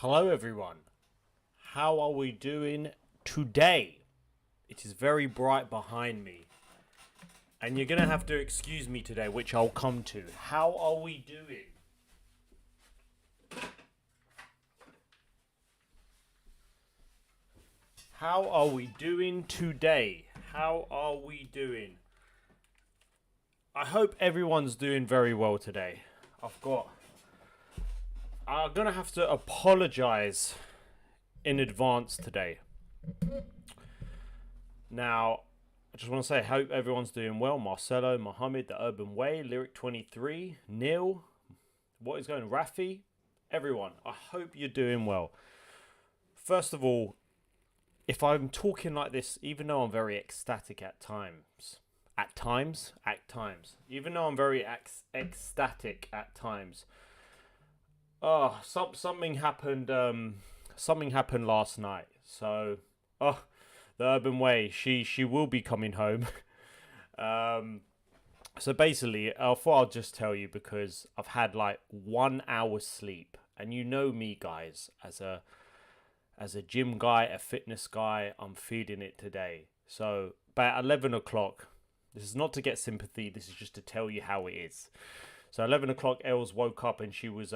Hello everyone. How are we doing today? It is very bright behind me. And you're going to have to excuse me today, which I'll come to. How are we doing? How are we doing today? How are we doing? I hope everyone's doing very well today. I'm going to have to apologize in advance today. Now, I just want to say, I hope everyone's doing well. Marcelo, Mohammed, The Urban Way, Lyric 23, Neil, what is going, Rafi, everyone. I hope you're doing well. First of all, if I'm talking like this, even though I'm very ecstatic at times, even though I'm very ecstatic at times, something happened. Something happened last night. So, the Urban Way. She will be coming home. So basically, I thought I'll just tell you because I've had like 1 hour sleep, and you know me, guys, as a gym guy, a fitness guy, I'm feeling it today. So, about 11 o'clock. This is not to get sympathy. This is just to tell you how it is. So 11 o'clock, Els woke up and she was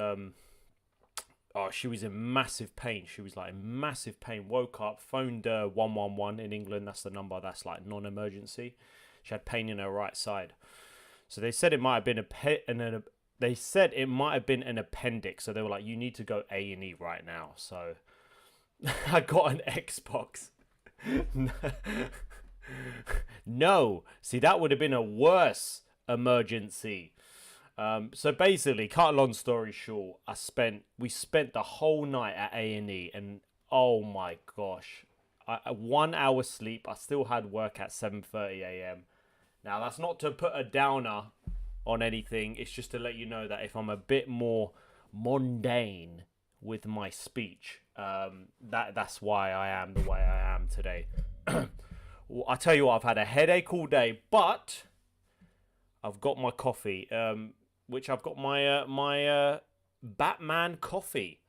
she was in massive pain. She was like in massive pain. Woke up, phoned 111 in England. That's the number that's like non-emergency. She had pain in her right side. So they said it might have been an appendix. So they were like, you need to go A&E right now. So I got an Xbox. No, see, that would have been a worse emergency. So basically, cut a long story short, we spent the whole night at A&E, and oh my gosh, 1 hour sleep. I still had work at 7:30 a.m. Now that's not to put a downer on anything. It's just to let you know that if I'm a bit more mundane with my speech, that's why I am the way I am today. I tell you what, I've had a headache all day, but I've got my coffee, which I've got my Batman coffee.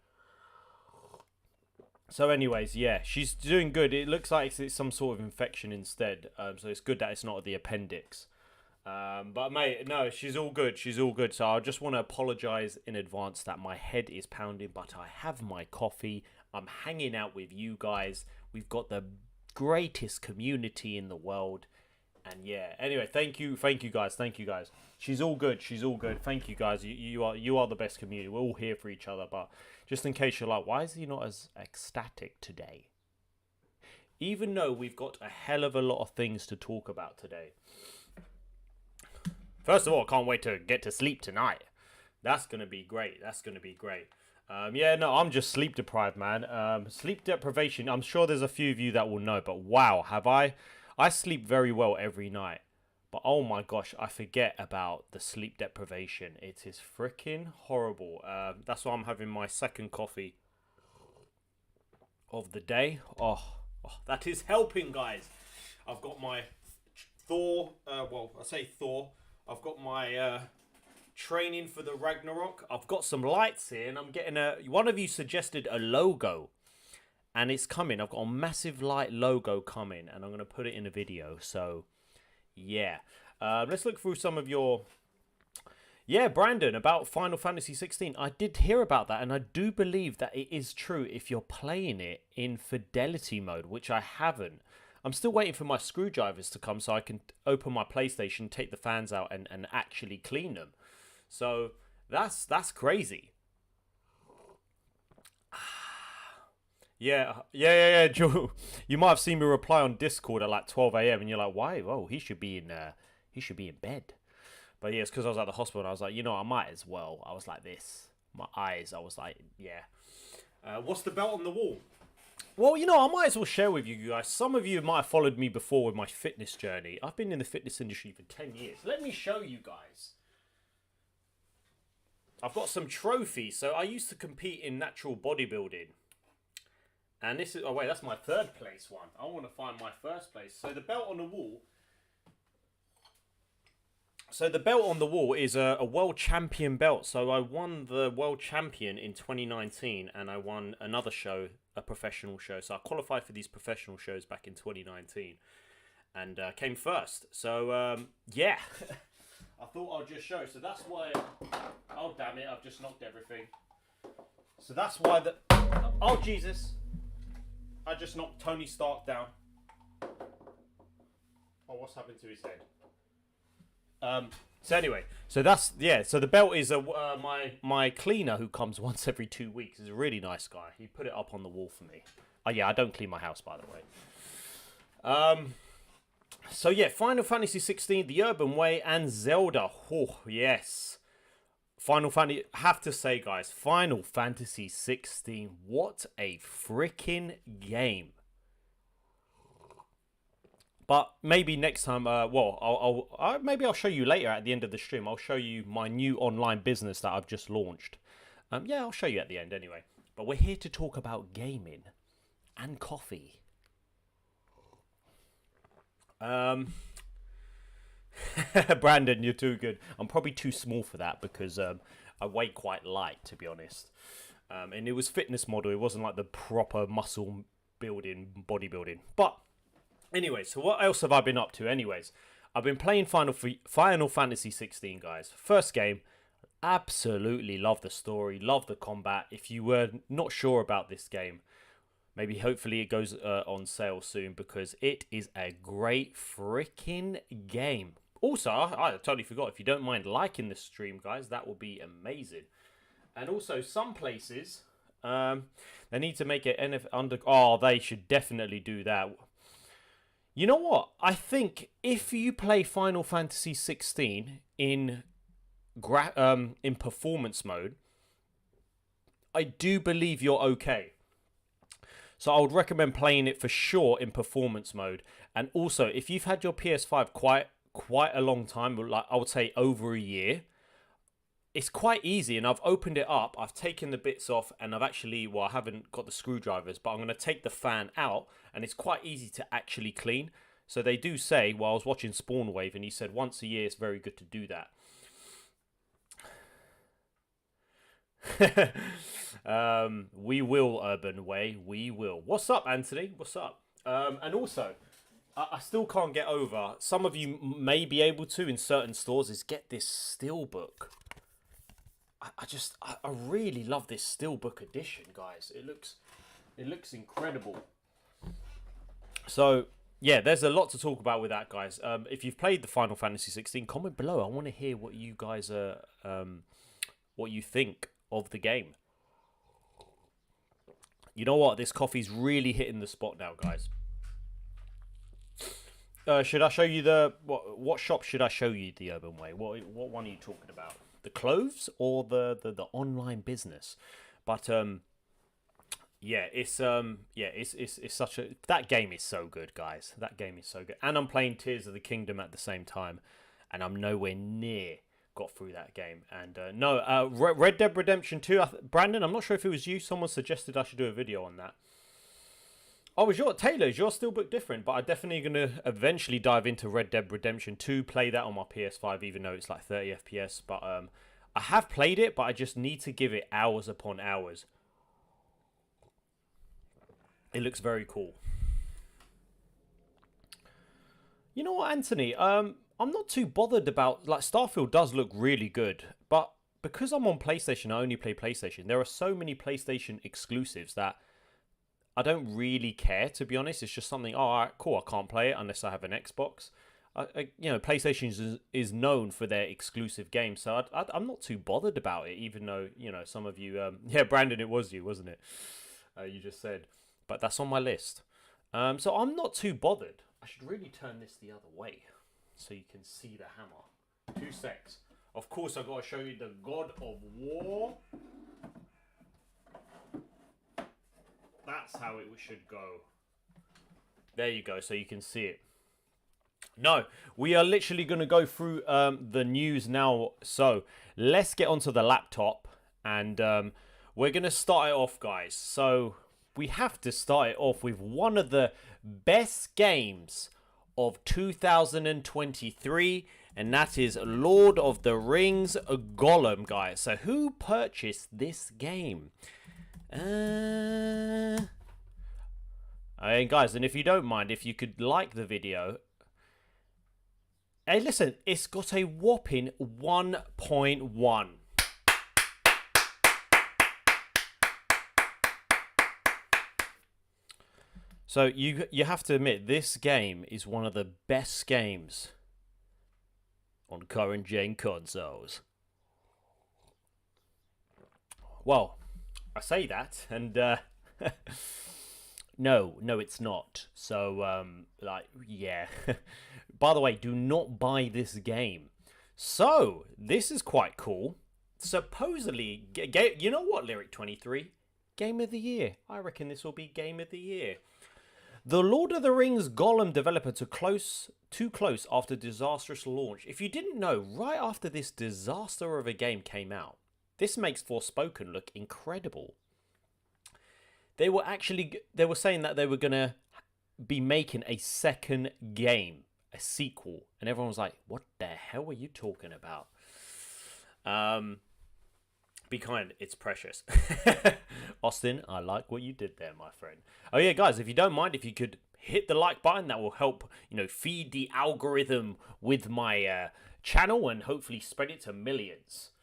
So anyways, yeah, she's doing good. It looks like it's some sort of infection instead. So it's good that it's not the appendix. But mate, no, she's all good. She's all good. So I just want to apologize in advance that my head is pounding, but I have my coffee. I'm hanging out with you guys. We've got the greatest community in the world. And yeah, anyway, thank you guys. She's all good. Thank you guys. You are the best community. We're all here for each other. But just in case you're like, why is he not as ecstatic today? Even though we've got a hell of a lot of things to talk about today. First of all, I can't wait to get to sleep tonight. That's gonna be great. Yeah, no, I'm just sleep deprived, man. Sleep deprivation. I'm sure there's a few of you that will know, but wow, have I sleep very well every night. But oh my gosh, I forget about the sleep deprivation. It is freaking horrible. That's why I'm having my second coffee of the day. Oh, that is helping, guys. I've got my Thor. I say Thor. I've got my training for the Ragnarok. I've got some lights here, and I'm getting one of you suggested a logo, and it's coming. I've got a massive light logo coming, and I'm going to put it in a video. So yeah, let's look through some of your... Yeah, Brandon, about Final Fantasy 16. I did hear about that, and I do believe that it is true if you're playing it in fidelity mode, which I haven't. I'm still waiting for my screwdrivers to come so I can open my PlayStation, take the fans out, and actually clean them. So that's crazy. Yeah. Joe, you might have seen me reply on Discord at like 12 a.m. and you're like, why? Oh, he should be in bed. But yeah, it's because I was at the hospital. And I was like, I might as well. I was like this. My eyes. I was like, yeah. What's the belt on the wall? Well, I might as well share with you guys. Some of you might have followed me before with my fitness journey. I've been in the fitness industry for 10 years. Let me show you guys. I've got some trophies. So I used to compete in natural bodybuilding. And this is... Oh, wait, that's my third place one. I want to find my first place. So the belt on the wall... So the belt on the wall is a world champion belt. So I won the world champion in 2019, and I won another show, a professional show. So I qualified for these professional shows back in 2019, and came first. So yeah, I thought I'd just show. So that's why. Oh damn it! I've just knocked everything. So that's why the. Oh Jesus! I just knocked Tony Stark down. Oh, what's happened to his head? So anyway, so that's so the belt is my cleaner who comes once every 2 weeks. Is a really nice guy. He put it up on the wall for me. Oh yeah, I don't clean my house, by the way. So yeah, Final Fantasy 16, The Urban Way, and Zelda. Oh yes, Final Fantasy. Have to say, guys, Final Fantasy 16. What a freaking game! But maybe next time, maybe I'll show you later at the end of the stream. I'll show you my new online business that I've just launched. Yeah, I'll show you at the end anyway. But we're here to talk about gaming and coffee. Brandon, you're too good. I'm probably too small for that because I weigh quite light, to be honest. And it was fitness model. It wasn't like the proper muscle building, bodybuilding. But anyway, so what else have I been up to? Anyways, I've been playing Final Fantasy 16, guys. First game, absolutely love the story, love the combat. If you were not sure about this game, maybe hopefully it goes on sale soon because it is a great freaking game. Also, I totally forgot, if you don't mind liking the stream, guys, that would be amazing. And also, some places, they need to make it under... Oh, they should definitely do that. You know what? I think if you play Final Fantasy 16 in performance mode, I do believe you're okay. So I would recommend playing it for sure in performance mode. And also, if you've had your PS5 quite a long time, like I would say over a year, it's quite easy. And I've opened it up, I've taken the bits off, and I haven't got the screwdrivers, but I'm going to take the fan out, and it's quite easy to actually clean. So they do say, well, I was watching Spawn Wave, and he said once a year it's very good to do that. We will, Urban Way, we will. What's up, Anthony? What's up? And also, I still can't get over, some of you may be able to in certain stores, is get this steelbook. I really love this steelbook edition, guys. It looks incredible. So yeah, there's a lot to talk about with that, guys. If you've played the Final Fantasy 16, comment below. I want to hear what you guys what you think of the game. You know what? This coffee's really hitting the spot now, guys. Should I show you what shop should I show you the Urban Way? What one are you talking about? The clothes or the online business? But yeah, it's such a, that game is so good, guys. That game is so good. And I'm playing Tears of the Kingdom at the same time, and I'm nowhere near got through that game. And Red Dead Redemption 2, Brandon, I'm not sure if it was you, someone suggested I should do a video on that. Oh, is your steelbook different? But I'm definitely going to eventually dive into Red Dead Redemption 2, play that on my PS5, even though it's like 30 FPS. But I have played it, but I just need to give it hours upon hours. It looks very cool. You know what, Anthony? I'm not too bothered about... Like, Starfield does look really good, but because I'm on PlayStation, I only play PlayStation. There are so many PlayStation exclusives that I don't really care, to be honest. It's just something, oh, all right, cool, I can't play it unless I have an Xbox. PlayStation is known for their exclusive games, so I'm not too bothered about it, even though, some of you... yeah, Brandon, it was you, wasn't it? You just said. But that's on my list. So I'm not too bothered. I should really turn this the other way so you can see the hammer. 2 secs. Of course, I've got to show you the God of War. That's how it should go. There you go, so you can see it. No, we are literally going to go through the news now. So let's get onto the laptop, and we're going to start it off, guys. So we have to start it off with one of the best games of 2023, and that is Lord of the Rings Gollum, guys. So who purchased this game? And guys, and if you don't mind, if you could like the video. Hey, listen, it's got a whopping 1.1. So you have to admit, this game is one of the best games on current gen consoles. Well, I say that, and no, it's not. So like, yeah. By the way, do not buy this game. So this is quite cool. Supposedly, you know what, Lyric 23? Game of the year. I reckon this will be Game of the Year. The Lord of the Rings Gollum developer too close after disastrous launch. If you didn't know, right after this disaster of a game came out, this makes Forspoken look incredible. They were saying that they were gonna be making a second game, a sequel, and everyone was like, "What the hell are you talking about?" Be kind, it's precious. Austin, I like what you did there, my friend. Oh yeah, guys, if you don't mind, if you could hit the like button, that will help, feed the algorithm with my channel and hopefully spread it to millions.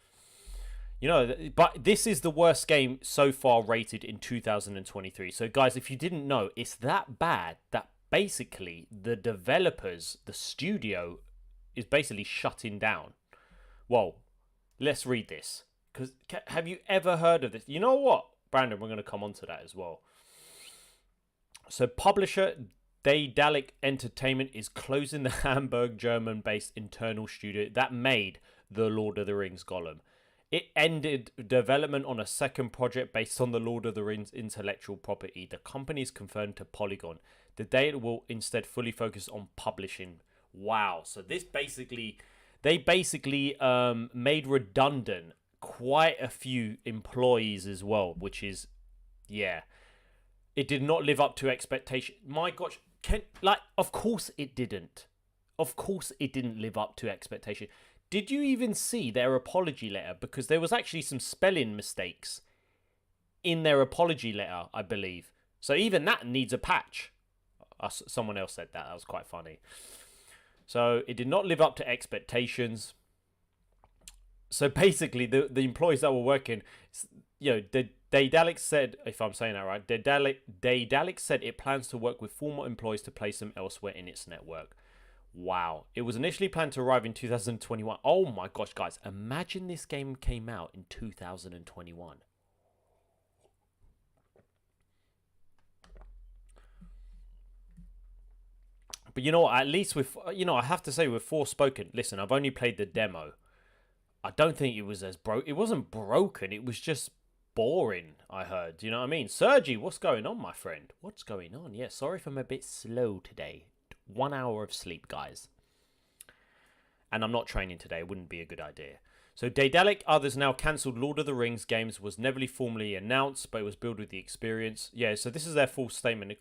But this is the worst game so far rated in 2023. So guys, if you didn't know, it's that bad that basically the developers, the studio, is basically shutting down. Well, let's read this. Because have you ever heard of this? You know what, Brandon, we're going to come on to that as well. So publisher Daedalic Entertainment is closing the Hamburg, German-based internal studio that made The Lord of the Rings Gollum. It ended development on a second project based on The Lord of the Rings intellectual property. The company is confirmed to Polygon. The data will instead fully focus on publishing. Wow. So this they basically made redundant quite a few employees as well, which is, yeah, it did not live up to expectation. My gosh, of course it didn't. Of course it didn't live up to expectation. Did you even see their apology letter? Because there was actually some spelling mistakes in their apology letter, I believe. So even that needs a patch. Someone else said that. That was quite funny. So it did not live up to expectations. So basically, the employees that were working, Daedalic said, if I'm saying that right, Daedalic said it plans to work with former employees to place them elsewhere in its network. Wow. It was initially planned to arrive in 2021. Oh my gosh, guys. Imagine this game came out in 2021. But you know what? At least with, I have to say with Forspoken, listen, I've only played the demo. I don't think it was it wasn't broken. It was just boring, I heard. Do you know what I mean? Sergi, what's going on, my friend? What's going on? Yeah, sorry if I'm a bit slow today. 1 hour of sleep, guys. And I'm not training today. It wouldn't be a good idea. So Daedalic, others now cancelled Lord of the Rings games, was never formally announced, but it was built with the experience. Yeah, so this is their full statement. It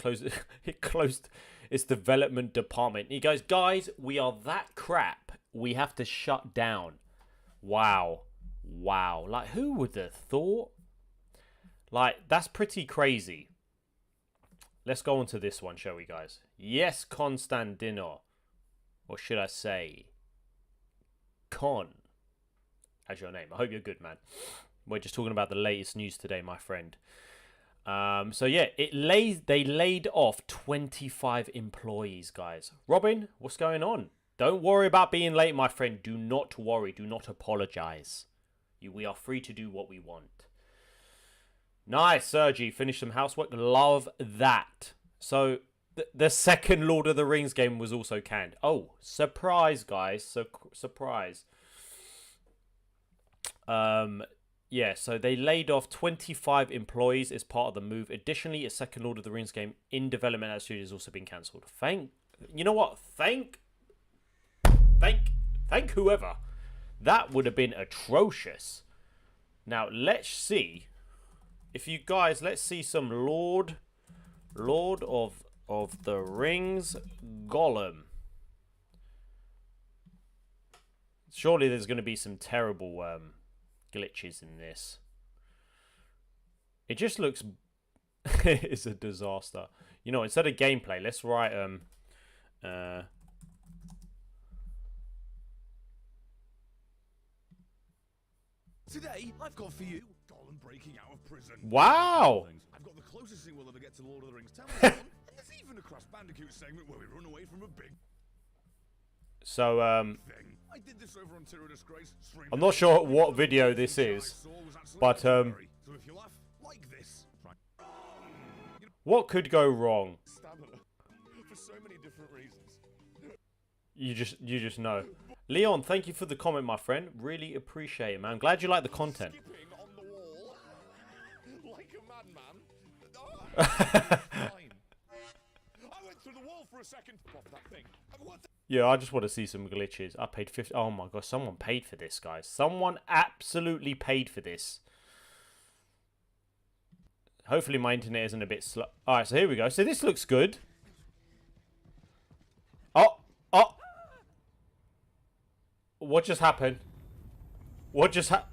closed its development department. He goes, guys, we are that crap. We have to shut down. Wow. Like, who would have thought? Like, that's pretty crazy. Let's go on to this one, shall we, guys? Yes, Constantino. Or should I say, Con, as your name. I hope you're good, man. We're just talking about the latest news today, my friend. So yeah, they laid off 25 employees, guys. Robin, what's going on? Don't worry about being late, my friend. Do not worry. Do not apologize. We are free to do what we want. Nice, Sergi. Finish some housework. Love that. So the second Lord of the Rings game was also canned. Oh, surprise, guys. So surprise. Yeah, so they laid off 25 employees as part of the move. Additionally, a second Lord of the Rings game in development at studio has also been cancelled. You know what? Thank whoever. That would have been atrocious. Now, let's see. If you guys, let's see some Lord of the Rings Gollum. Surely there's going to be some terrible glitches in this. It just looks... it's a disaster. You know, instead of gameplay, let's write... Today, I've got for you Gollum breaking out of prison. Wow! I've got the closest thing we'll ever get to Lord of the Rings television, and there's even a Crash Bandicoot segment where we run away from a big So, thing. I did this over on Tyranny Disgrace. I'm not sure what video this is, but, So if you laugh like this, what could go wrong? stamina for so many different reasons. You just know. Leon, thank you for the comment, my friend. Really appreciate it, man. I'm glad you like the content. Skipping on the wall like a madman. Fine. I went through the wall for a second. What that thing? What the Yeah, I just want to see some glitches. I paid 50. Oh my god, someone paid for this, guys. Someone absolutely paid for this. Hopefully my internet isn't a bit slow. Alright, so here we go. So this looks good. Oh! What just happened? What just happened?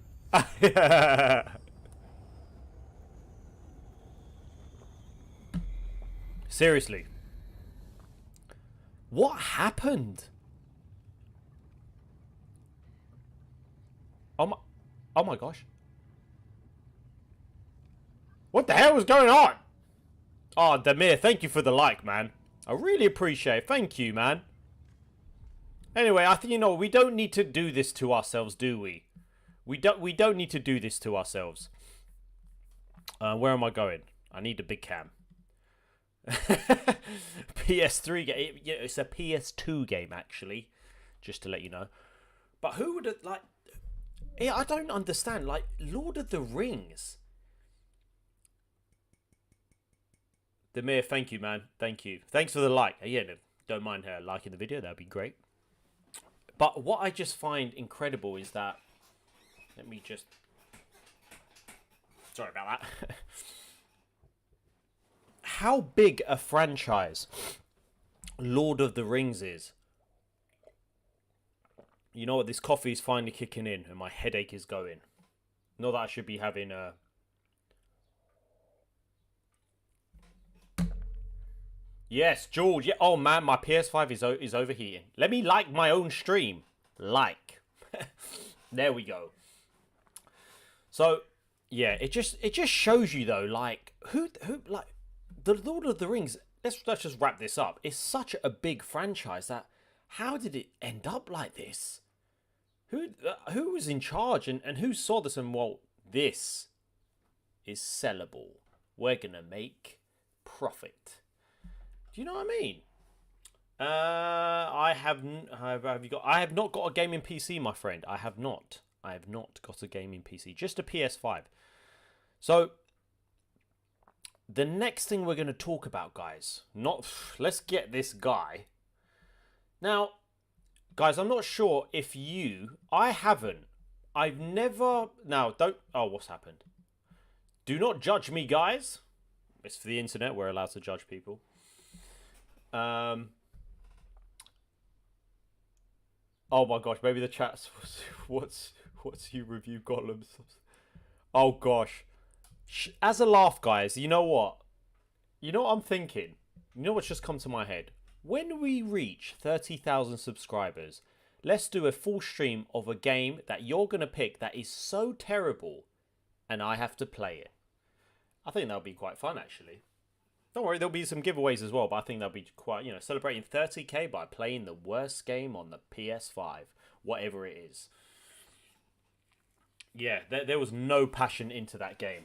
Seriously. What happened? Oh my gosh. What the hell was going on? Oh, Damir, thank you for the like, man. I really appreciate it. Thank you, man. Anyway, I think, you know, we don't need to do this to ourselves, do we? We don't need to do this to ourselves. Where am I going? I need a big cam. PS3 game. Yeah, it's a PS2 game, actually. Just to let you know. But who would have, like... Yeah, I don't understand. Like, Lord of the Rings. Demir, thank you, man. Thank you. Thanks for the like. Yeah, no, don't mind her liking the video. That'd be great. But what I just find incredible is that... Let me just... Sorry about that. How big a franchise Lord of the Rings is. You know what? This coffee is finally kicking in and my headache is going. Not that I should be having a... Yes, George. Yeah. Oh, man, my PS5 is overheating. Let me like my own stream. Like. There we go. So, yeah, it just shows you, though, like, who, like, the Lord of the Rings, let's just wrap this up. It's such a big franchise that, how did it end up like this? Who was in charge and who saw this and, well, this is sellable. We're going to make profit. Do you know what I mean? I have not got a gaming PC, my friend. I have not got a gaming PC. Just a PS5. So, the next thing we're going to talk about, guys. Let's get this guy. Now, guys, I'm not sure if you... I've never... Now, don't... Oh, what's happened? Do not judge me, guys. It's for the internet. We're allowed to judge people. Oh my gosh, maybe the chat's what's you review Gollum? Oh gosh. As a laugh, guys, you know what? You know what I'm thinking? You know what's just come to my head? When we reach 30,000 subscribers, let's do a full stream of a game that you're going to pick that is so terrible and I have to play it. I think that'll be quite fun, actually. Don't worry, there'll be some giveaways as well, but I think that'll be quite, you know, celebrating 30k by playing the worst game on the PS5, whatever it is. Yeah, there was no passion into that game.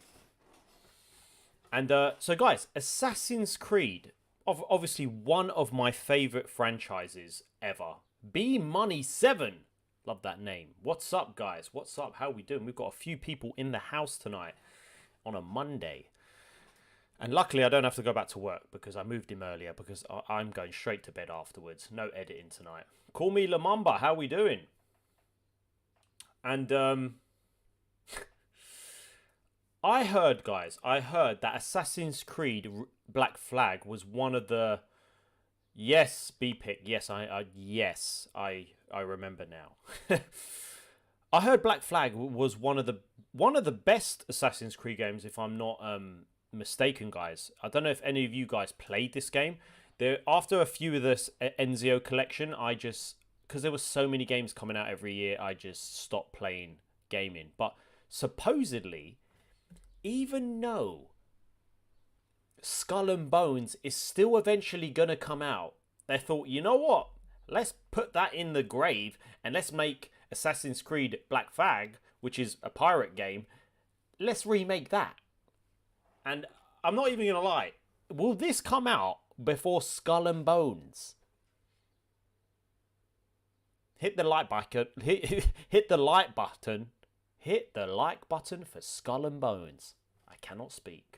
And so, guys, Assassin's Creed, obviously one of my favourite franchises ever. B-Money 7, love that name. What's up, guys? What's up? How we doing? We've got a few people in the house tonight on a Monday. And luckily, I don't have to go back to work because I moved him earlier because I'm going straight to bed afterwards. No editing tonight. Call me Lamamba. How we doing? And I heard, guys, that Assassin's Creed Black Flag was one of the Yes, B-Pick. Yes, I remember now. I heard Black Flag was one of the best Assassin's Creed games, if I'm not mistaken, guys. I don't know if any of you guys played this game. There, after a few of this Enzio collection, I just, because there were so many games coming out every year, I just stopped playing gaming. But supposedly, even though Skull and Bones is still eventually gonna come out, they thought, you know what? Let's put that in the grave and let's make Assassin's Creed Black Flag, which is a pirate game. Let's remake that. And I'm not even gonna lie. Will this come out before Skull and Bones? Hit the like button. Hit the like button. Hit the like button for Skull and Bones. I cannot speak.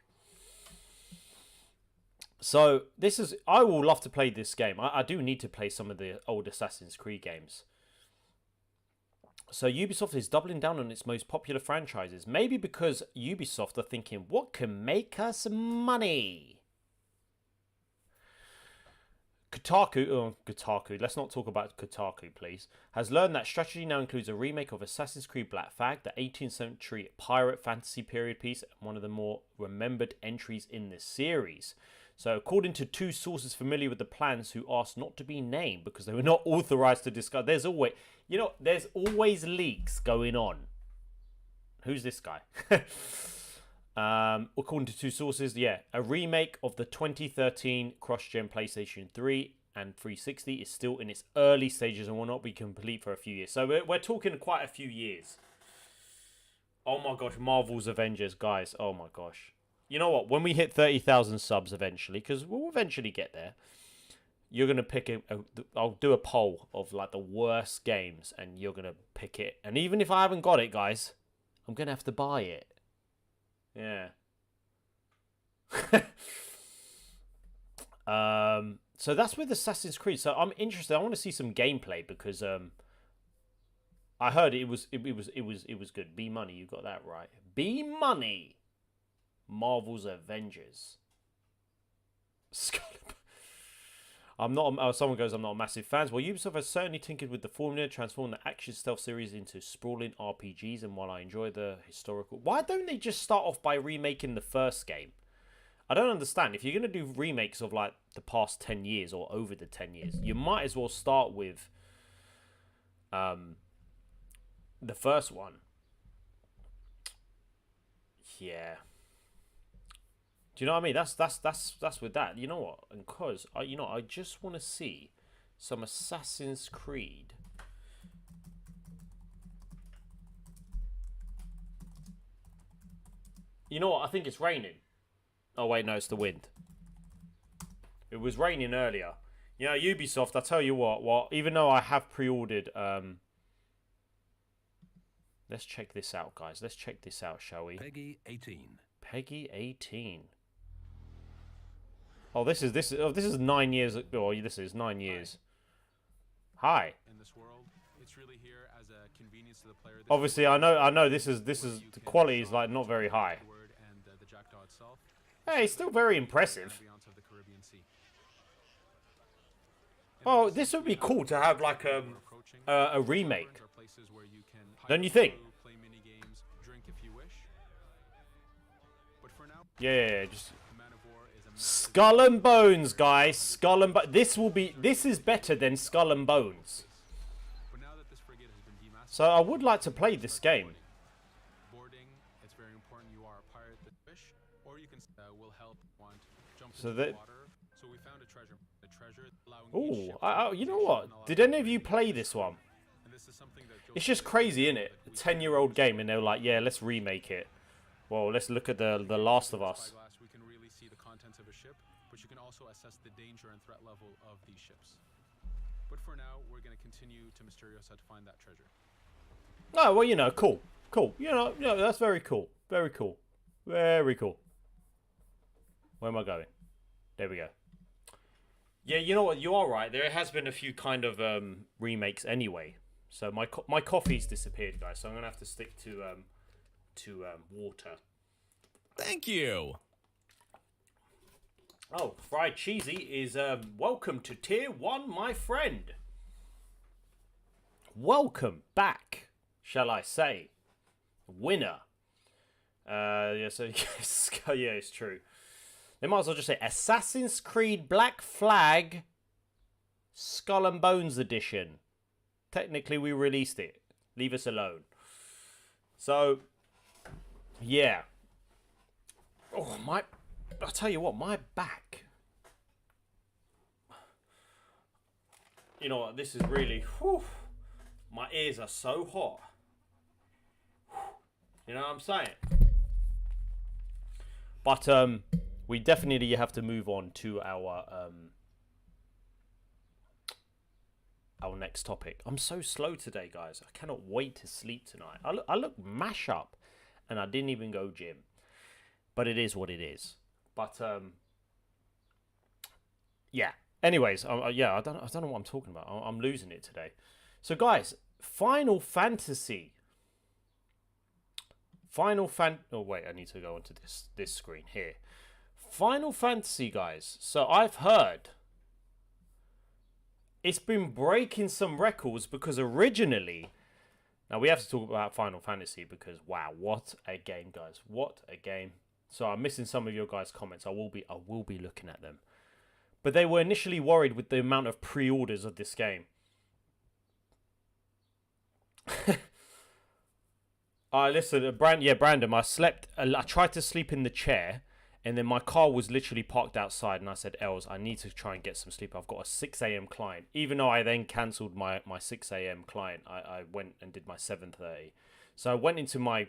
So this is. I will love to play this game. I do need to play some of the old Assassin's Creed games. So Ubisoft is doubling down on its most popular franchises. Maybe because Ubisoft are thinking, what can make us money? Kotaku, let's not talk about Kotaku, please, has learned that strategy now includes a remake of Assassin's Creed Black Flag, the 18th century pirate fantasy period piece, and one of the more remembered entries in the series. So, according to two sources familiar with the plans who asked not to be named because they were not authorized to discuss, there's always leaks going on. Who's this guy? According to two sources, a remake of the 2013 cross-gen PlayStation 3 and 360 is still in its early stages and will not be complete for a few years. So we're talking quite a few years. Oh my gosh, Marvel's Avengers, guys. Oh my gosh. You know what? When we hit 30,000 subs eventually, because we'll eventually get there, you're going to pick I'll do a poll of like the worst games and you're going to pick it. And even if I haven't got it, guys, I'm going to have to buy it. Yeah. So that's with Assassin's Creed. So I'm interested. I want to see some gameplay because I heard it was good. B Money, you got that right. B Money. Marvel's Avengers. I'm not. Someone goes, I'm not a massive fan. Well, Ubisoft has certainly tinkered with the formula, transformed the action stealth series into sprawling RPGs. And while I enjoy the historical, why don't they just start off by remaking the first game? I don't understand. If you're gonna do remakes of like the past 10 years or over the 10 years, you might as well start with the first one. Yeah. Do you know what I mean? That's with that. You know what? And cause I just want to see some Assassin's Creed. You know what? I think it's raining. Oh wait, no, it's the wind. It was raining earlier. You know, Ubisoft. I tell you what. Even though I have pre-ordered, let's check this out, guys. Let's check this out, shall we? Peggy 18. Peggy 18. Oh, this is 9 years. Oh, this is 9 years. Hi. In this world, it's really here as a convenience to the player. Obviously, I know this is the quality is like not very high. Hey, it's still very impressive. Oh, this would be cool to have like a remake. Don't you think? Yeah, just Skull and Bones, guys. Skull and Bones. This is better than Skull and Bones. So I would like to play this game. It's very important you are a pirate that fish, or you can will help jump So into that. the water. So we found a treasure. A treasure allowing each Oh, ship you know what? Did any of you play this one? and this is something that It's just crazy, isn't it? A 10-year-old game, and they're like, yeah, let's remake it. Well, let's look at the Last of Us. Spyglass, we can really see the contents of a ship, but you can also assess the danger and threat level of these ships. But for now, we're going to continue to Mysteriosa to find that treasure. Oh, well, you know, cool. You know, that's very cool. Very cool. Very cool. Where am I going? There we go. Yeah, you know what? You are right. There has been a few kind of remakes anyway. So my coffee's disappeared, guys. So I'm gonna have to stick to water. Thank you. Oh, Fried Cheesy is welcome to Tier 1, my friend. Welcome back, shall I say. Winner. Yeah, so, yes, yeah, it's true. They might as well just say Assassin's Creed Black Flag Skull and Bones Edition. Technically, we released it. Leave us alone. So, yeah. Oh, I'll tell you what, my back. You know what, this is really... Whew, my ears are so hot. You know what I'm saying? But we definitely have to move on to our next topic. I'm so slow today, guys. I cannot wait to sleep tonight. I look mash up, and I didn't even go gym. But it is what it is. But yeah. Anyways, yeah, I don't know what I'm talking about. I'm losing it today. So, guys, Final Fantasy. Oh wait, I need to go onto this screen here. Final Fantasy, guys. So I've heard it's been breaking some records because originally, now we have to talk about Final Fantasy because wow, what a game, guys! What a game! So I'm missing some of your guys' comments. I will be looking at them. But they were initially worried with the amount of pre-orders of this game. Listen, Brandon, I tried to sleep in the chair, and then my car was literally parked outside, and I said, Els, I need to try and get some sleep. I've got a 6 a.m. client. Even though I then cancelled my 6 a.m. client, I went and did my 7:30. So I went into my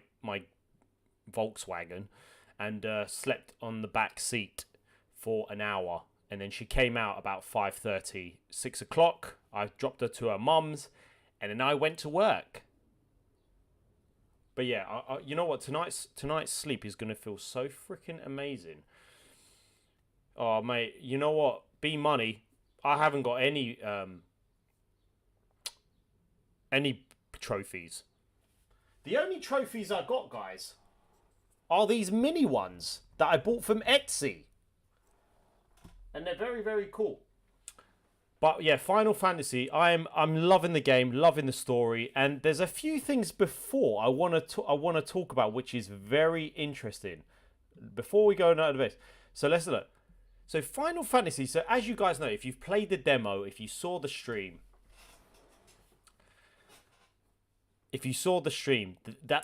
Volkswagen and slept on the back seat for an hour. And then she came out about 5:30, 6 o'clock. I dropped her to her mum's, and then I went to work. But yeah, you know what? Tonight's sleep is gonna feel so freaking amazing. Oh mate, you know what? B Money, I haven't got any trophies. The only trophies I got, guys, are these mini ones that I bought from Etsy, and they're very, very cool. But yeah, Final Fantasy, I'm loving the game, loving the story, and there's a few things before I want to talk about, which is very interesting. Before we go into this, so let's look. So Final Fantasy. So as you guys know, if you've played the demo, if you saw the stream, at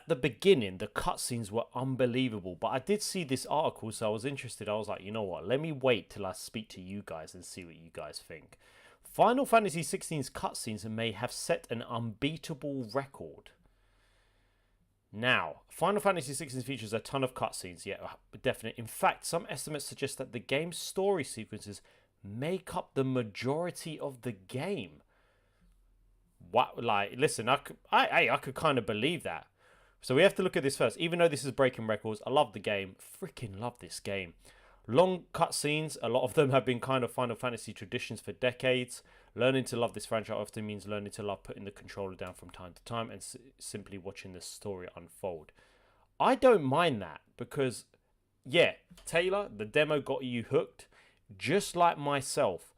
the beginning, the cutscenes were unbelievable. But I did see this article, so I was interested. I was like, you know what? Let me wait till I speak to you guys and see what you guys think. Final Fantasy XVI's cutscenes may have set an unbeatable record. Now, Final Fantasy XVI features a ton of cutscenes, yeah, definitely. In fact, some estimates suggest that the game's story sequences make up the majority of the game. What, like, listen, I could kind of believe that. So we have to look at this first. Even though this is breaking records, I love the game. Freaking love this game. Long cutscenes, a lot of them have been kind of Final Fantasy traditions for decades. Learning to love this franchise often means learning to love putting the controller down from time to time and simply watching the story unfold. I don't mind that because, yeah, Taylor, the demo got you hooked. Just like myself,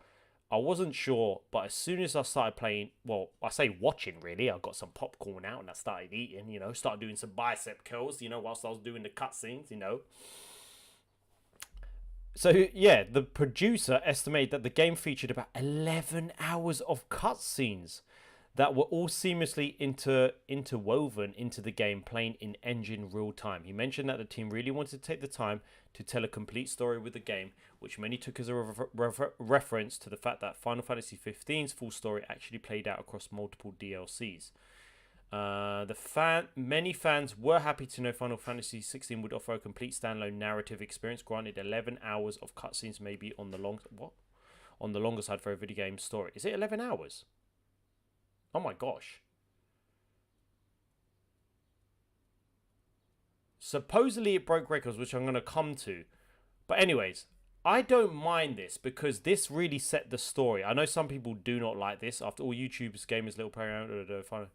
I wasn't sure, but as soon as I started playing, well, I say watching really, I got some popcorn out and I started eating, started doing some bicep curls, whilst I was doing the cutscenes, So, yeah, the producer estimated that the game featured about 11 hours of cutscenes that were all seamlessly interwoven into the game, playing in engine real time. He mentioned that the team really wanted to take the time to tell a complete story with the game, which many took as a reference to the fact that Final Fantasy XV's full story actually played out across multiple DLCs. Many fans were happy to know Final Fantasy XVI would offer a complete standalone narrative experience. Granted, 11 hours of cutscenes may be on the longer side for a video game story. Is it 11 hours? Oh my gosh. Supposedly it broke records, which I'm going to come to. But anyways, I don't mind this because this really set the story. I know some people do not like this. After all, YouTube's Gamers Little Playground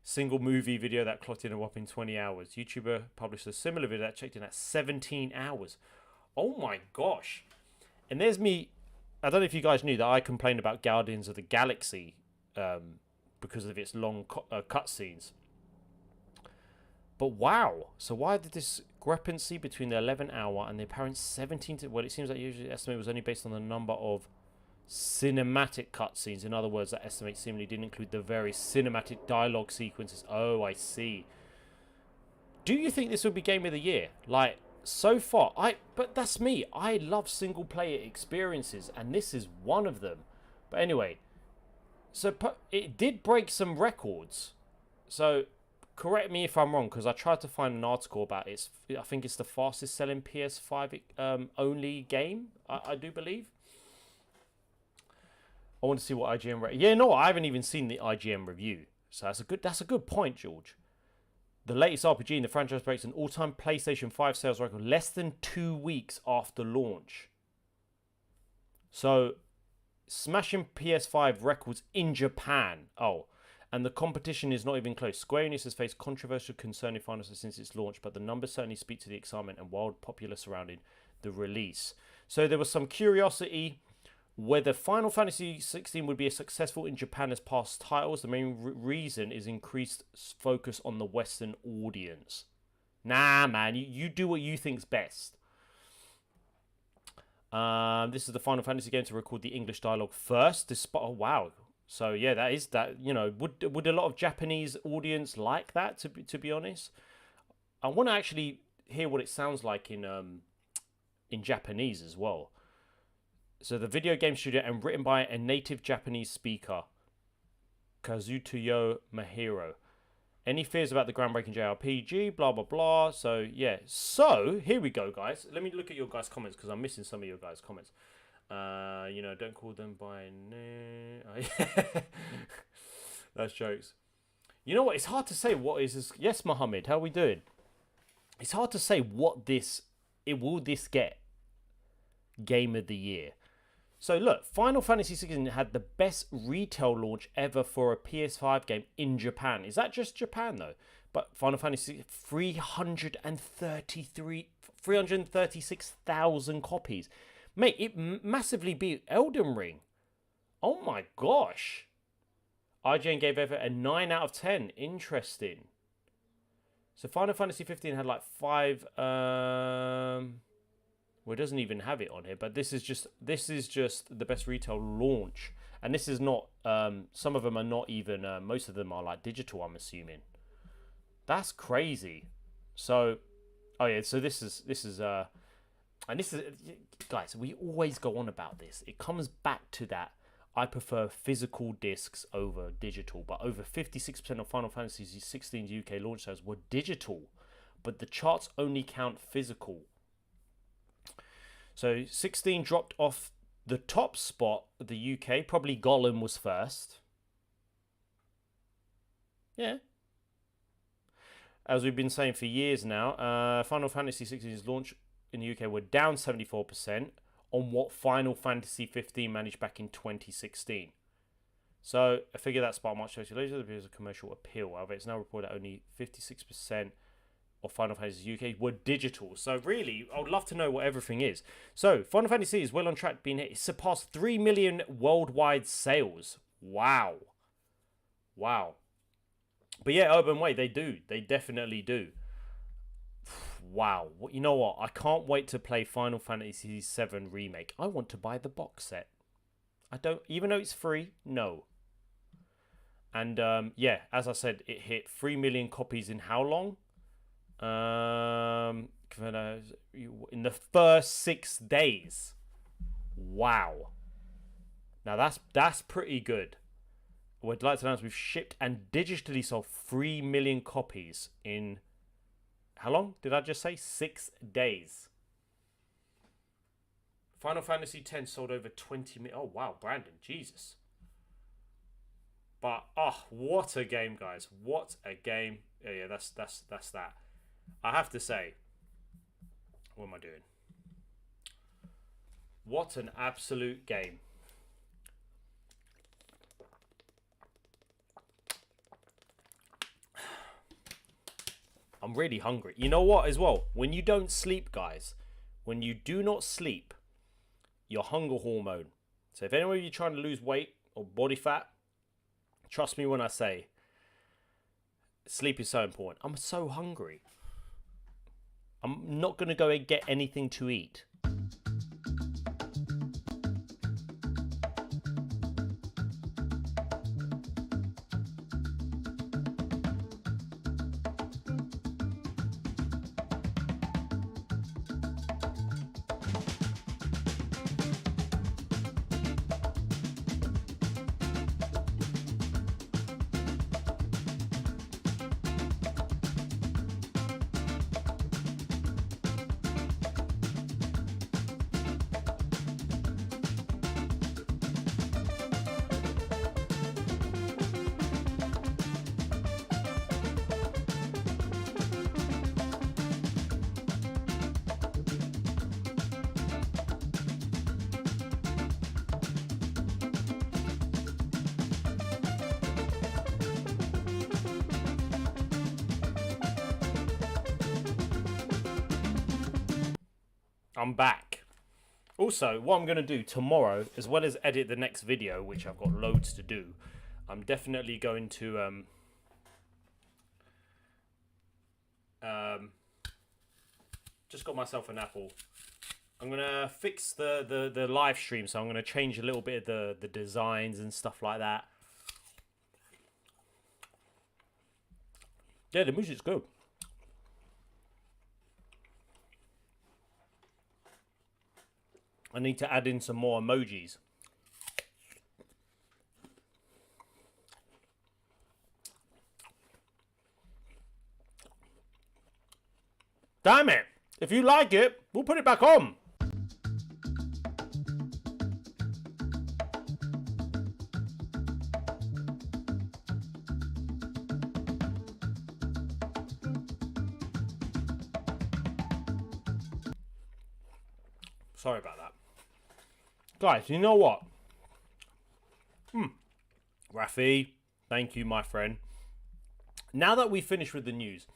single movie video that clocked in a whopping 20 hours. YouTuber published a similar video that checked in at 17 hours. Oh my gosh. And there's me. I don't know if you guys knew that I complained about Guardians of the Galaxy because of its long cutscenes. But wow, so why did this discrepancy between the 11-hour and the apparent 17? Well, it seems like usually the estimate was only based on the number of cinematic cutscenes. In other words, that estimate seemingly didn't include the very cinematic dialogue sequences. Oh, I see. Do you think this would be Game of the Year? Like, so far, but that's me. I love single player experiences, and this is one of them. But anyway, so it did break some records. So correct me if I'm wrong, because I tried to find an article about it. I think it's the fastest selling PS5 only game, I do believe. I want to see what IGN rate. Yeah, no, I haven't even seen the IGN review. So that's a good point, George. The latest RPG in the franchise breaks an all-time PlayStation 5 sales record less than 2 weeks after launch. So, smashing PS5 records in Japan. Oh, and the competition is not even close. Square Enix has faced controversial concern in Final Fantasy since its launch, but the numbers certainly speak to the excitement and wild popular surrounding the release. So there was some curiosity whether Final Fantasy 16 would be as successful in Japan as past titles. The main reason is increased focus on the Western audience. Nah, man, you do what you think's best. This is the Final Fantasy game to record the English dialogue first. Despite, oh wow, so yeah, that. You know, would a lot of Japanese audience like that? To be honest, I want to actually hear what it sounds like in Japanese as well. So the video game studio and written by a native Japanese speaker, Kazutoyo Mahiro. Any fears about the groundbreaking JRPG? Blah, blah, blah. So, yeah. So, here we go, guys. Let me look at your guys' comments because I'm missing some of your guys' comments. You know, don't call them by name. That's jokes. You know what? It's hard to say what is this. Yes, Mohammed, how are we doing? It's hard to say what this get Game of the Year. So look, Final Fantasy 16 had the best retail launch ever for a PS5 game in Japan. Is that just Japan though? But Final Fantasy 336,000 copies. Mate, it massively beat Elden Ring. Oh my gosh. IGN gave it a 9 out of 10. Interesting. So Final Fantasy 15 had like 5 well, it doesn't even have it on here, but this is just the best retail launch, and this is not. Some of them are not even. Most of them are like digital. I'm assuming. That's crazy. So, oh yeah. So this is and this is, guys. We always go on about this. It comes back to that. I prefer physical discs over digital, but over 56% of Final Fantasy 16's UK launch sales were digital, but the charts only count physical. So 16 dropped off the top spot of the UK. Probably Gollum was first. Yeah. As we've been saying for years now, Final Fantasy 16's launch in the UK were down 74% on what Final Fantasy 15 managed back in 2016. So a figure that sparked much speculation appears a commercial appeal. However, it's now reported that only 56% of Final Fantasy UK were digital. So really, I would love to know what everything is. So Final Fantasy is well on track to being hit. It surpassed 3 million worldwide sales. Wow. But yeah, Urban Way, they do. They definitely do. Wow. You know what? I can't wait to play Final Fantasy VII Remake. I want to buy the box set. I don't, even though it's free, no. And yeah, as I said, it hit 3 million copies in how long? In the first 6 days. Wow. Now that's pretty good. We'd like to announce we've shipped and digitally sold 3 million copies in, how long did I just say? 6 days. Final Fantasy X sold over 20 million. Oh wow, Brandon, Jesus. But what a game, guys! What a game! Yeah, that's that. I have to say, what am I doing? What an absolute game. I'm really hungry. You know what as well? When you don't sleep, guys, when you do not sleep, your hunger hormone. So if anyone of you trying to lose weight or body fat, trust me when I say sleep is so important. I'm so hungry. I'm not going to go and get anything to eat. I'm back. Also, what I'm going to do tomorrow, as well as edit the next video, which I've got loads to do, I'm definitely going to just got myself an apple. I'm going to fix the live stream, so I'm going to change a little bit of the designs and stuff like that. Yeah, the music's good. I need to add in some more emojis. Damn it! If you like it, we'll put it back on. Sorry about that. Guys, you know what? Rafi, thank you, my friend. Now that we finished with the news,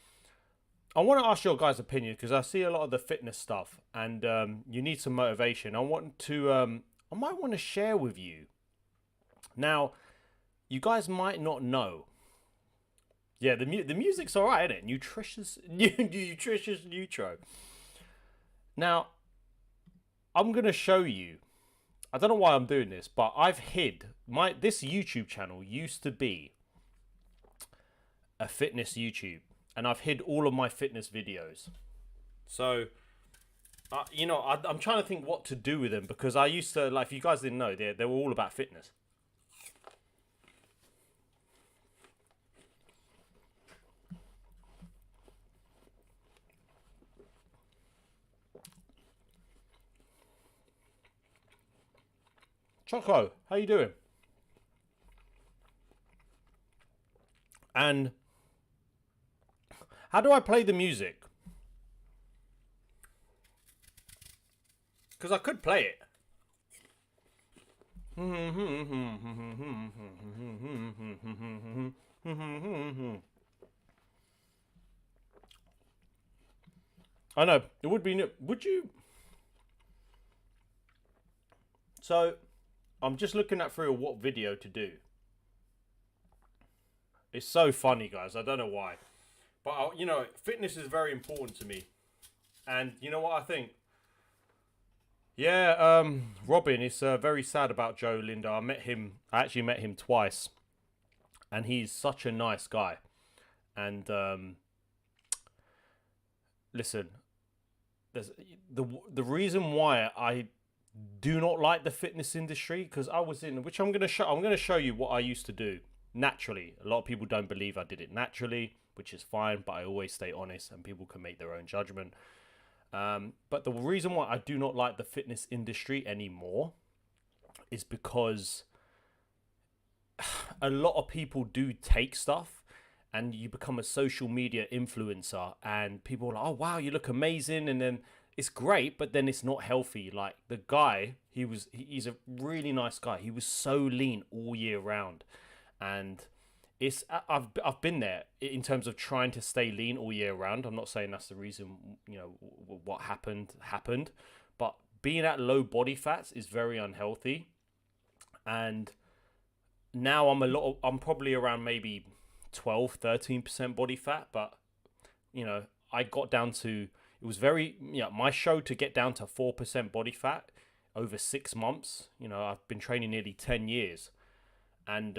I want to ask your guys' opinion, because I see a lot of the fitness stuff, and you need some motivation. I might want to share with you. Now, you guys might not know. Yeah, the music's alright, isn't it? Nutritious Nutro. Now, I'm gonna show you. I don't know why I'm doing this, but I've hid this YouTube channel used to be a fitness YouTube, and I've hid all of my fitness videos. So, I'm trying to think what to do with them, because I used to, like, if you guys didn't know, they were all about fitness. Choco, how you doing? And how do I play the music? Because I could play it. I know, it would be... Would you... So, I'm just looking at through what video to do. It's so funny, guys. I don't know why. But, fitness is very important to me. And you know what I think? Yeah, Robin, it's very sad about Joe Linda. I actually met him twice. And he's such a nice guy. And, listen, there's the reason why I do not like the fitness industry, because I was in, which I'm going to show you what I used to do naturally. A lot of people don't believe I did it naturally, which is fine, but I always stay honest and people can make their own judgment. But the reason why I do not like the fitness industry anymore is because a lot of people do take stuff and you become a social media influencer and people are like, oh wow, you look amazing, and then it's great, but then it's not healthy. Like the guy, he's a really nice guy. He was so lean all year round, and I've been there in terms of trying to stay lean all year round. I'm not saying that's the reason what happened, but being at low body fats is very unhealthy. And now I'm probably around maybe 12-13% body fat, but you know, I got down to, it was very, my show to get down to 4% body fat over 6 months. You know, I've been training nearly 10 years, and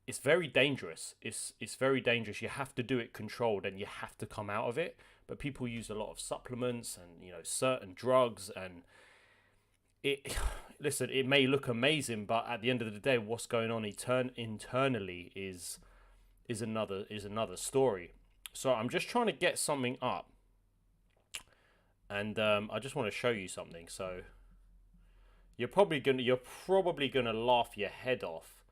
it's very dangerous. It's very dangerous. You have to do it controlled, and you have to come out of it. But people use a lot of supplements and, you know, certain drugs, and listen, it may look amazing, but at the end of the day, what's going on internally is another story. So I'm just trying to get something up, and I just want to show you something. So you're probably gonna laugh your head off,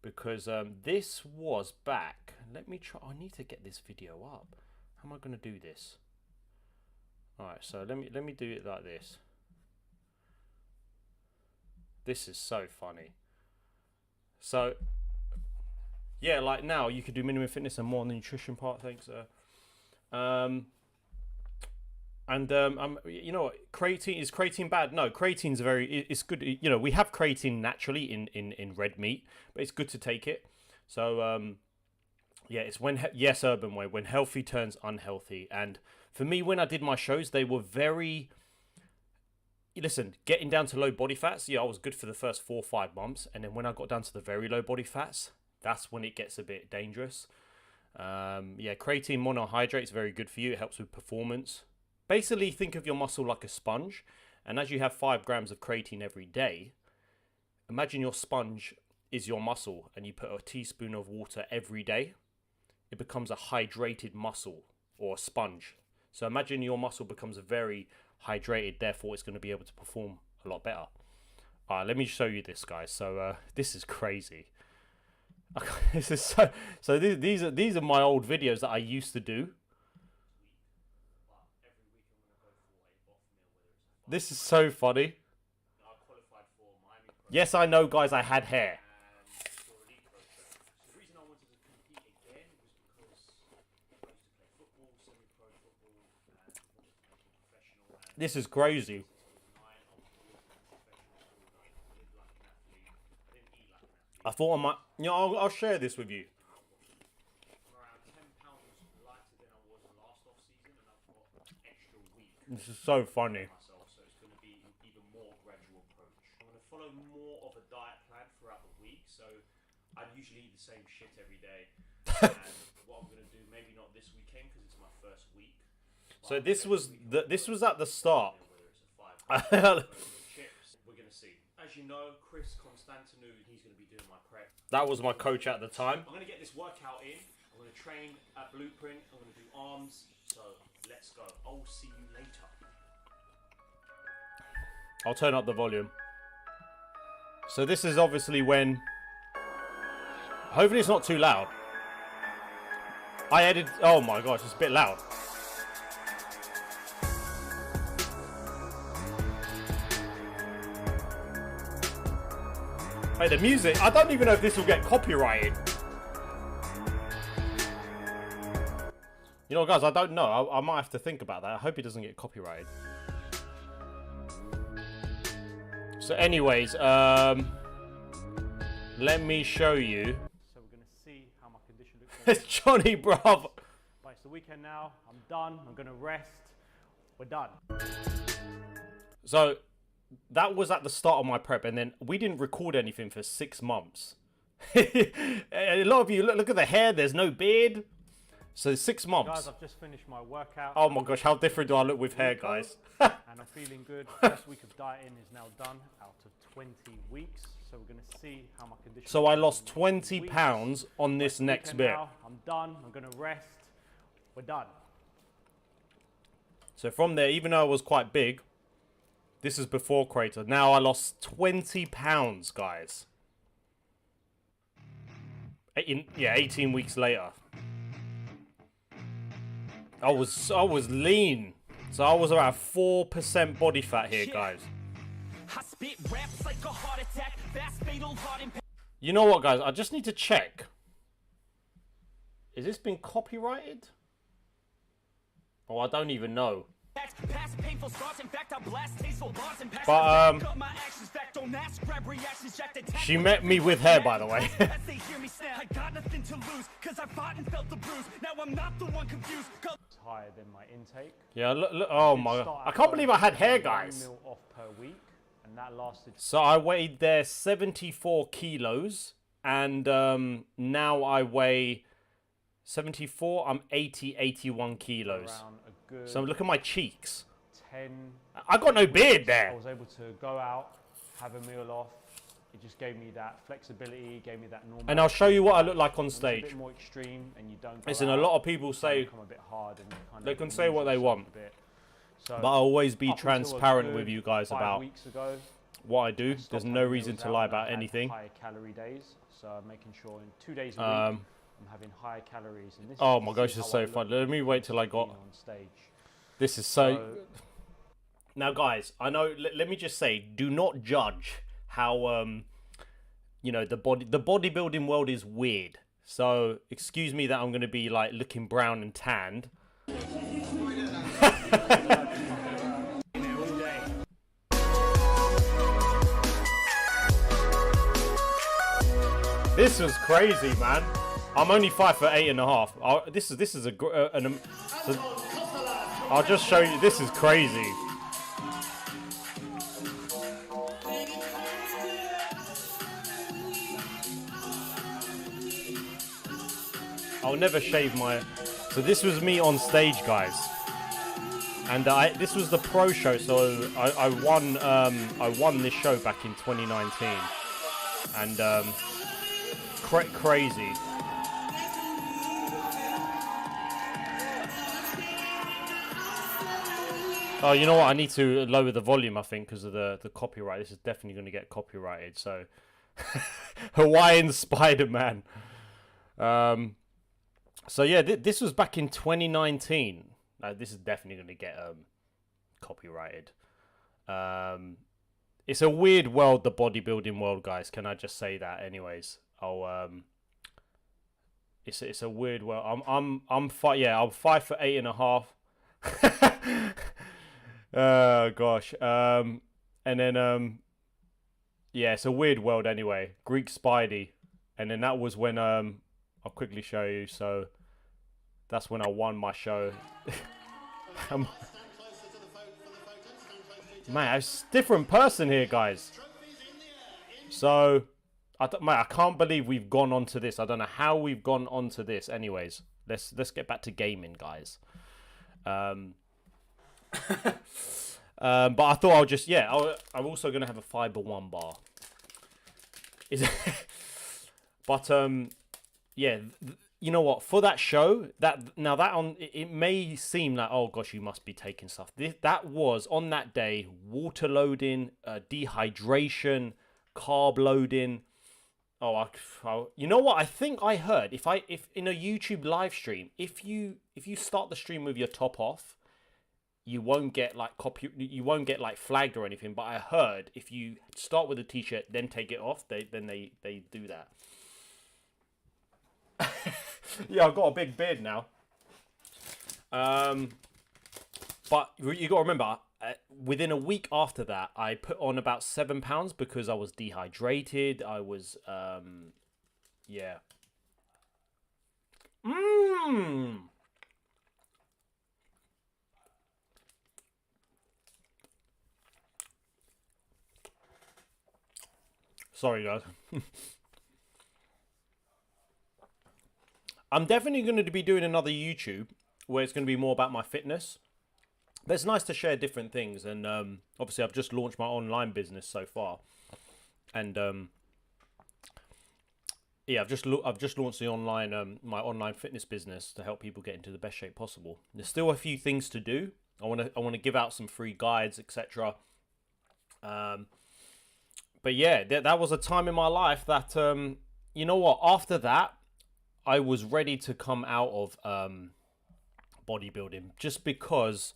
because this was back. Let me try. I need to get this video up. How am I gonna do this? All right, so let me do it like this. This is so funny. So yeah, like now you could do minimum fitness and more on the nutrition part. Thanks, sir. You know, creatine bad? No, creatine's it's good. You know, we have creatine naturally in red meat, but it's good to take it. So yeah, it's yes, Urban Way, when healthy turns unhealthy. And for me, when I did my shows, they were very, listen, getting down to low body fats. Yeah, I was good for the first 4 or 5 months, and then when I got down to the very low body fats, that's when it gets a bit dangerous. Yeah, creatine monohydrate is very good for you. It helps with performance. Basically, think of your muscle like a sponge, and as you have 5 grams of creatine every day, imagine your sponge is your muscle, and you put a teaspoon of water every day. It becomes a hydrated muscle, or a sponge. So imagine your muscle becomes very hydrated, therefore it's going to be able to perform a lot better. All right, let me show you this, guys. So this is crazy. This is so these are my old videos that I used to do. This is so funny. Yes, I know, guys, I had hair. This is crazy. I thought I might, you know, I'll share this with you. This is so funny. So it's going to be an even more gradual approach. I'm going to follow more of a diet plan throughout the week. So I usually eat the same shit every day. And what I'm going to do, maybe not this weekend because it's my first week. So this was at the start. Chips, we're going to see. As you know, Chris Constantinou, he's going to be doing my prep. That was my coach at the time. I'm going to get this workout in. I'm going to train at Blueprint. I'm going to do arms. So let's go. I'll see you later. I'll turn up the volume. So this is obviously when, hopefully it's not too loud. I edited, oh my gosh, it's a bit loud. Hey, the music, I don't even know if this will get copyrighted. You know, guys, I don't know. I might have to think about that. I hope it doesn't get copyrighted. So anyways, let me show you. So we're going to see how my condition looks. It's Johnny, bruv. Right, it's the weekend now. I'm done. I'm going to rest. We're done. So that was at the start of my prep, and then we didn't record anything for 6 months. A lot of you, look at the hair. There's no beard. So 6 months. Guys, I've just finished my workout. Oh my gosh, how different do I look with hair, guys? And I'm feeling good. First week of dieting is now done out of 20 weeks. So we're going to see how my condition. So I lost looks 20 weeks. pounds on this next bit. Now, I'm done. I'm going to rest. We're done. So from there, even though I was quite big, this is before Crater. Now I lost 20 pounds, guys. 18 weeks later. I was lean. So I was around 4% body fat here, guys. You know what, guys? I just need to check. Is this been copyrighted? Oh, I don't even know. Past painful scars, in fact, I blast tasteful bars and pass But my actions back, don't ask, grab reactions, jack the she met me with hair, by the way. as they hear me snap. I got nothing to lose, cause I fought and felt the bruise. Now I'm not the one confused. It's higher than my intake. Yeah, look, oh Did my start god. I at can't believe I had hair, 1 guys. mil off per week, and that lasted So I weighed there 74 kilos, and now I weigh 74. I'm 81 kilos. around a good So look at my cheeks. 10. I got no beard I there. was able to go out, have a meal off. It just gave me that flexibility, gave me that normal. And I'll show you what I look like on It's a stage. bit more extreme, and you don't. Go Listen, a out, lot of people you say, become a bit hard, and you kind they of can say lose what they yourself want. a bit. So but I'll always be up until a transparent good with you guys 5 about weeks ago, what I do. stopped There's no having reason meals to out lie and I about had anything. higher calorie days, so I'm making sure in 2 days a week I'm having higher calories. And this Oh is my to gosh, see it's how I so fun. look Let me wait till I being got. on stage. This is so. So- Now, guys, I know. Let me just say, do not judge how you know, the bodybuilding world is weird. So excuse me that I'm gonna be like looking brown and tanned. This was crazy, man. I'm only 5'8.5". This is a so I'll just show you. This is crazy. I'll never shave my. So this was me on stage, guys, and this was the pro show. So I won this show back in 2019, and crazy. Oh, you know what? I need to lower the volume, I think, because of the copyright. This is definitely going to get copyrighted. So, Hawaiian Spider-Man. So yeah, this was back in 2019. This is definitely going to get copyrighted. It's a weird world, the bodybuilding world, guys. Can I just say that? Anyways, it's a weird world. I'm 5'8.5". Oh gosh. And then yeah, it's a weird world anyway. Greek Spidey, and then that was when I'll quickly show you. So that's when I won my show. Man, it's a different person here, guys. So I can't believe we've gone on to this. I don't know how we've gone on to this. Anyways, let's get back to gaming, guys. But I thought I'll just I'm also gonna have a Fiber One bar. But yeah, you know what? For that show, it may seem like, oh gosh, you must be taking stuff. That was on that day water loading, dehydration, carb loading. You know what? I think I heard if in a YouTube live stream, if you start the stream with your top off, you won't get like flagged or anything. But I heard if you start with a t-shirt, then take it off, they do that. Yeah, I've got a big beard now. But you got to remember, within a week after that, I put on about 7 pounds because I was dehydrated. I was, yeah. Sorry, guys. I'm definitely going to be doing another YouTube where it's going to be more about my fitness. But it's nice to share different things, and obviously I've just launched my online business so far, and yeah, I've just launched the online my online fitness business to help people get into the best shape possible. There's still a few things to do. I want to give out some free guides, etc. But yeah, that was a time in my life that you know what? After that, I was ready to come out of bodybuilding just because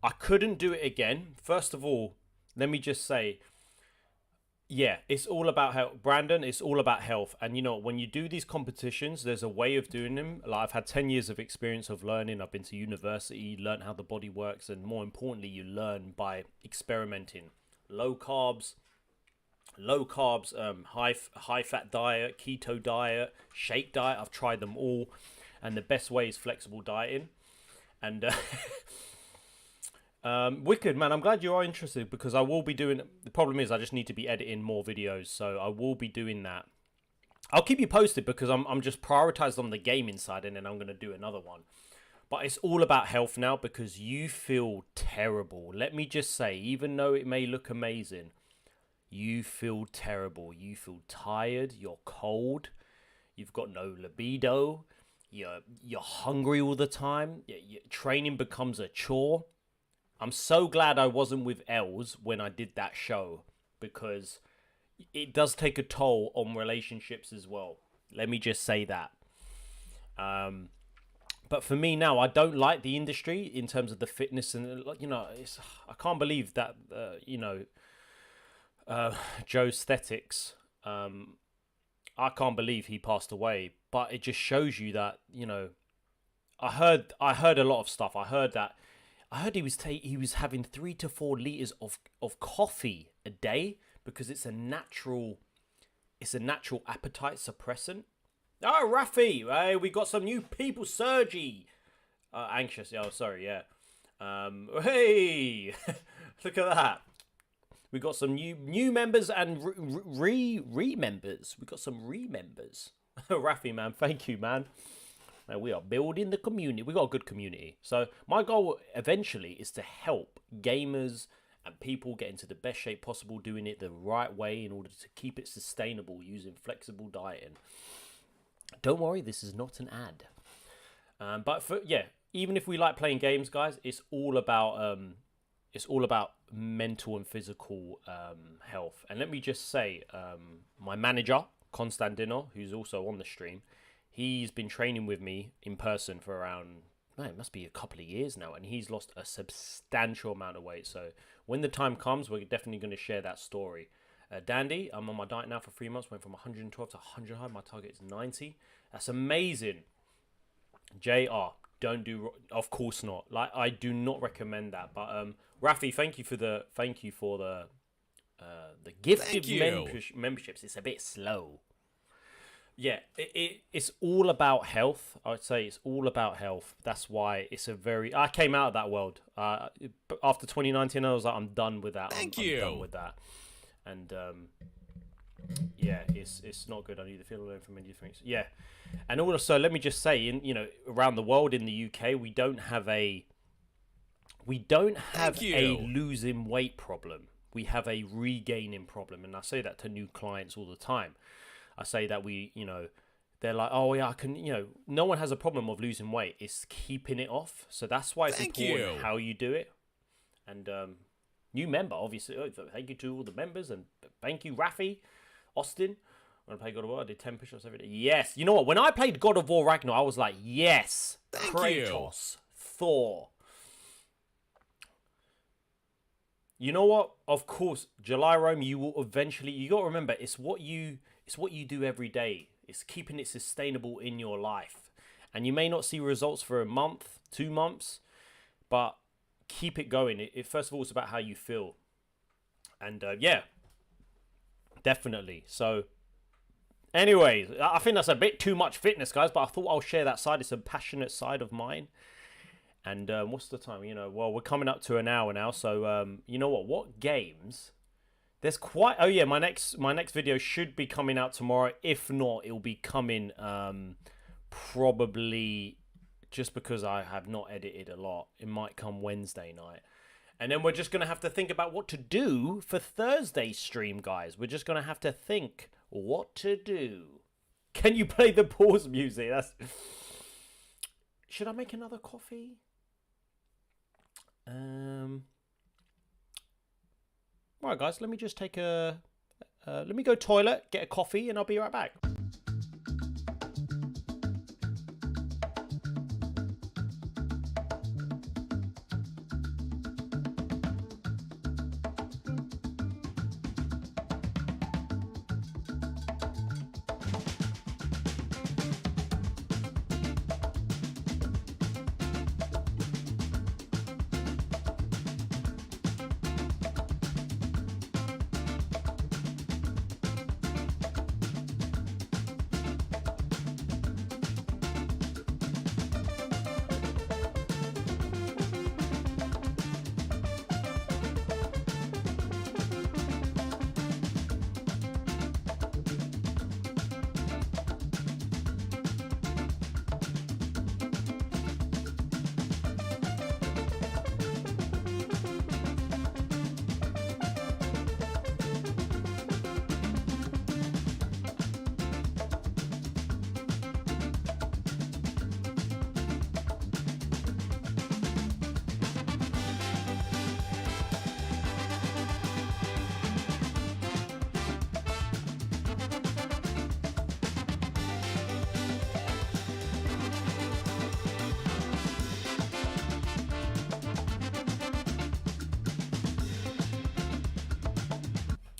I couldn't do it again. First of all, let me just say, Yeah, it's all about health, Brandon. It's all about health, and when you do these competitions, there's a way of doing them. Like, I've had 10 years of experience of learning. I've been to university, learned how the body works, and more importantly, you learn by experimenting. Low carbs, high fat diet, keto diet, shake diet. I've tried them all, and the best way is flexible dieting. And wicked, man. I'm glad you are interested, because I will be doing. The problem is I just need to be editing more videos, so I will be doing that. I'll keep you posted, because I'm just prioritized on the gaming side, and then I'm gonna do another one. But it's all about health now, because you feel terrible. Let me just say, even though it may look amazing, you feel terrible. You feel tired. You're cold. You've got no libido. You're hungry all the time. Training becomes a chore. I'm so glad I wasn't with Els when I did that show, because it does take a toll on relationships as well. Let me just say that. But for me now, I don't like the industry in terms of the fitness, and I can't believe that Joe Aesthetics. I can't believe he passed away, but it just shows you that I heard a lot of stuff. I heard he was having 3 to 4 liters of coffee a day, because it's a natural appetite suppressant. Oh, Rafi, hey, we got some new people. Sergi, anxious. Oh, sorry, yeah. Hey, look at that. We got some new members and re-members. We got some re-members. Rafi, man, thank you, man. Man, we are building the community. We got a good community. So my goal eventually is to help gamers and people get into the best shape possible, doing it the right way in order to keep it sustainable using flexible dieting. Don't worry, this is not an ad. But even if we like playing games, guys, it's all about mental and physical health. And let me just say, my manager, Constantino, who's also on the stream, he's been training with me in person for around, it must be a couple of years now, and he's lost a substantial amount of weight. So when the time comes, we're definitely going to share that story. Dandy, I'm on my diet now for 3 months, went from 112 to 100. My target is 90. That's amazing. JR, of course not. Like, I do not recommend that. But Rafi, thank you for the gifted memberships. It's a bit slow. Yeah, it's all about health. I would say it's all about health. That's why I came out of that world. After 2019, I was like, I'm done with that. I'm done with that. And yeah, it's not good. I need to feel alone from many different things. Yeah, and also let me just say, around the world in the UK, we don't have a losing weight problem. We have a regaining problem, and I say that to new clients all the time. I say that they're like, oh yeah, I can, no one has a problem of losing weight. It's keeping it off. So that's why it's important how you do it. And new member, obviously. Thank you to all the members, and thank you, Rafi, Austin. When I played God of War, I did 10 push-ups every day. Yes, you know what? When I played God of War Ragnarok, I was like, yes, Kratos, Thor. You know what? Of course, July Rome, you will eventually. You got to remember, it's what you do every day. It's keeping it sustainable in your life, and you may not see results for a month, 2 months, but keep it going. It first of all, it's about how you feel, and yeah, definitely. So, anyways, I think that's a bit too much fitness, guys. But I thought I'll share that side. It's a passionate side of mine. And what's the time? Well, we're coming up to an hour now. So, you know what? What games? There's quite... Oh, yeah, my next video should be coming out tomorrow. If not, it'll be coming probably just because I have not edited a lot. It might come Wednesday night. And then we're just going to have to think about what to do for Thursday's stream, guys. We're just going to have to think what to do. Can you play the pause music? Should I make another coffee? Right, guys, let me just take let me go toilet, get a coffee, and I'll be right back.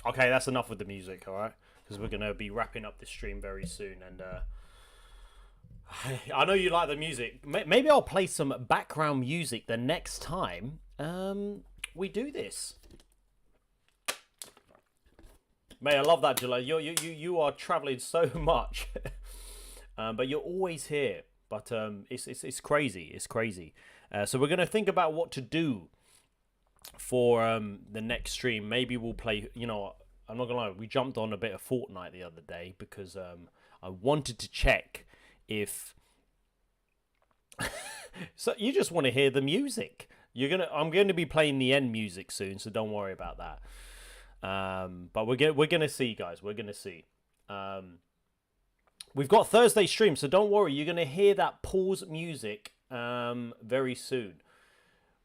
Okay, that's enough with the music, all right? Because we're going to be wrapping up the stream very soon. And I know you like the music. Maybe I'll play some background music the next time we do this. Mate, I love that, July. You are traveling so much. But you're always here. But it's crazy. It's crazy. So we're going to think about what to do for the next stream. Maybe we'll play, you know, I'm not gonna lie, we jumped on a bit of Fortnite the other day because I wanted to check if so you just want to hear the music. I'm going to be playing the end music soon, so don't worry about that. But we're gonna see, guys. We're gonna see. We've got Thursday stream, so don't worry, you're gonna hear that pause music very soon.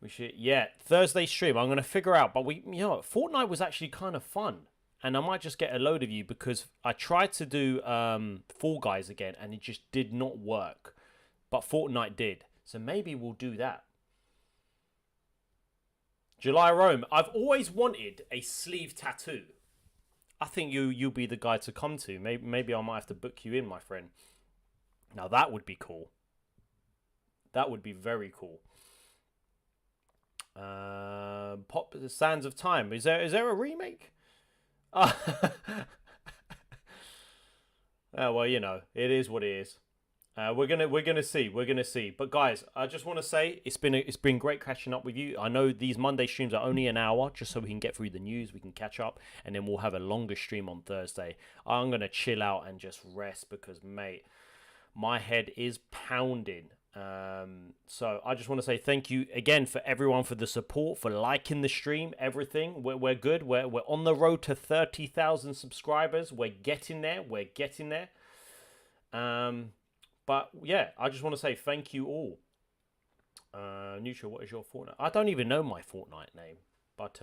We should, yeah, Thursday stream. I'm gonna figure out, but Fortnite was actually kind of fun, and I might just get a load of you because I tried to do Fall Guys again, and it just did not work. But Fortnite did, so maybe we'll do that. July Rome. I've always wanted a sleeve tattoo. I think you'll be the guy to come to. Maybe I might have to book you in, my friend. Now that would be cool. That would be very cool. Pop the Sands of Time. Is there a remake? Oh, well, you know, it is what it is. We're gonna see. But guys, I just want to say it's been great catching up with you. I know these Monday streams are only an hour, just so we can get through the news, we can catch up, and then we'll have a longer stream on Thursday. I'm gonna chill out and just rest because, mate, my head is pounding. So I just want to say thank you again for everyone for the support, for liking the stream, everything. We're good. We're on the road to 30,000 subscribers. We're getting there. But yeah, I just want to say thank you all. Neutral, what is your Fortnite? I don't even know my Fortnite name, but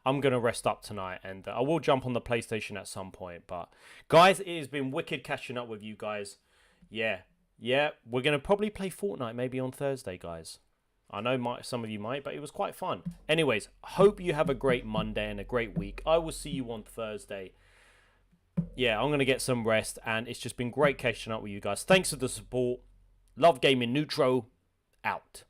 I'm gonna rest up tonight, and I will jump on the PlayStation at some point. But guys, it has been wicked catching up with you guys. Yeah, we're gonna probably play Fortnite maybe on Thursday, guys. I know some of you might, but it was quite fun. Anyways, hope you have a great Monday and a great week. I will see you on Thursday. Yeah, I'm going to get some rest, and it's just been great catching up with you guys. Thanks for the support. Love Gaming Neutro. Out.